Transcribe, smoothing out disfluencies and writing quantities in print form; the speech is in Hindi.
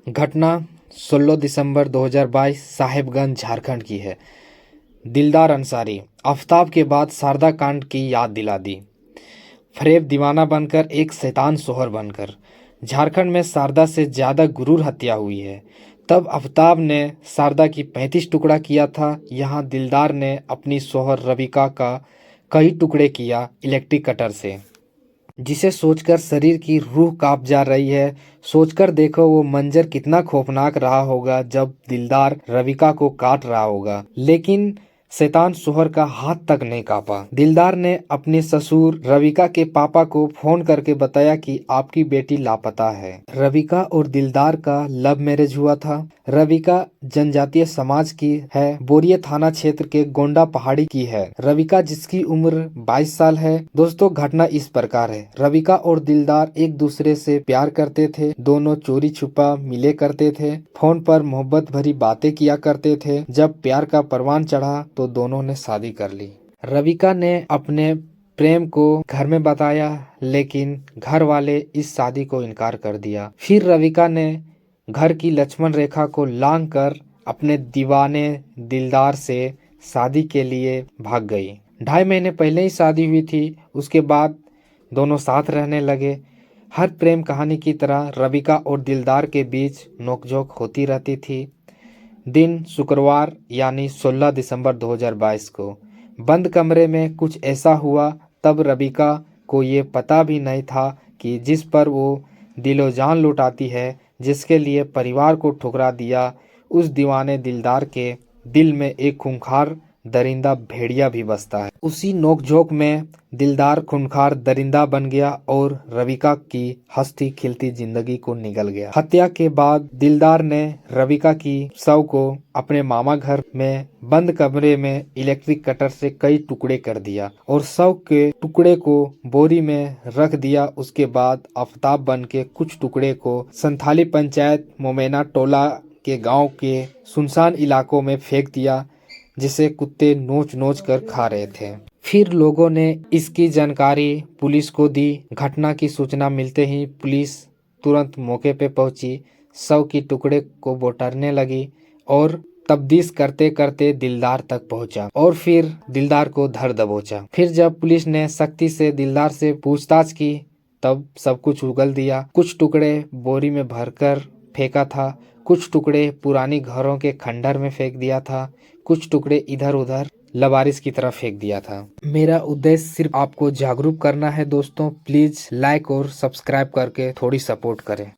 घटना 16 दिसंबर 2022 साहिबगंज झारखंड की है। दिलदार अंसारी आफताब के बाद शारदा कांड की याद दिला दी। फरेब दीवाना बनकर एक शैतान सोहर बनकर झारखंड में शारदा से ज़्यादा गुरूर हत्या हुई है। तब आफताब ने शारदा की 35 टुकड़ा किया था। यहाँ दिलदार ने अपनी सोहर रविका का कई टुकड़े किया इलेक्ट्रिक कटर से, जिसे सोचकर शरीर की रूह कांप जा रही है। सोचकर देखो वो मंजर कितना खौफनाक रहा होगा जब दिलदार रविका को काट रहा होगा, लेकिन शैतान सोहर का हाथ तक नहीं कांपा। दिलदार ने अपने ससुर रविका के पापा को फोन करके बताया कि आपकी बेटी लापता है। रविका और दिलदार का लव मैरिज हुआ था। रविका जनजातीय समाज की है, बोरिया थाना क्षेत्र के गोंडा पहाड़ी की है। रविका जिसकी उम्र 22 साल है। दोस्तों, घटना इस प्रकार है। रविका और दिलदार एक दूसरे से प्यार करते थे। दोनों चोरी छुपा मिले करते थे, फोन पर मोहब्बत भरी बातें किया करते थे। जब प्यार का परवान चढ़ा तो दोनों ने शादी कर ली। रविका ने अपने प्रेम को घर में बताया, लेकिन घर वाले इस शादी को इनकार कर दिया। फिर रविका ने घर की लक्ष्मण रेखा को लांघ कर अपने दीवाने दिलदार से शादी के लिए भाग गई। 2.5 महीने पहले ही शादी हुई थी। उसके बाद दोनों साथ रहने लगे। हर प्रेम कहानी की तरह रविका और दिलदार के बीच नोकझोंक होती रहती थी। दिन शुक्रवार यानी 16 दिसंबर 2022 को बंद कमरे में कुछ ऐसा हुआ। तब रविका को ये पता भी नहीं था कि जिस पर वो दिलो जान लुटाती है, जिसके लिए परिवार को ठुकरा दिया, उस दीवाने दिलदार के दिल में एक खूंखार दरिंदा भेड़िया भी बसता है। उसी नोकझोंक में दिलदार खूंखार दरिंदा बन गया और रविका की हंसती खिलती जिंदगी को निगल गया। हत्या के बाद दिलदार ने रविका की शव को अपने मामा घर में बंद कमरे में इलेक्ट्रिक कटर से कई टुकड़े कर दिया और शव के टुकड़े को बोरी में रख दिया। उसके बाद आफताब बन के कुछ टुकड़े को संथाली पंचायत मोमेना टोला के गांव के सुनसान इलाकों में फेंक दिया, जिसे कुत्ते नोच नोच कर खा रहे थे। फिर लोगों ने इसकी जानकारी पुलिस को दी। घटना की सूचना मिलते ही पुलिस तुरंत मौके पे पहुंची, शव की टुकड़े को बटोरने लगी और तफ्तीश करते करते दिलदार तक पहुंचा और फिर दिलदार को धर दबोचा। फिर जब पुलिस ने सख्ती से दिलदार से पूछताछ की, तब सब कुछ उगल दिया। कुछ टुकड़े बोरी में भरकर फेंका था, कुछ टुकड़े पुरानी घरों के खंडर में फेंक दिया था, कुछ टुकड़े इधर उधर लवारिस की तरफ फेंक दिया था। मेरा उद्देश्य सिर्फ आपको जागरूक करना है। दोस्तों, प्लीज लाइक और सब्सक्राइब करके थोड़ी सपोर्ट करें।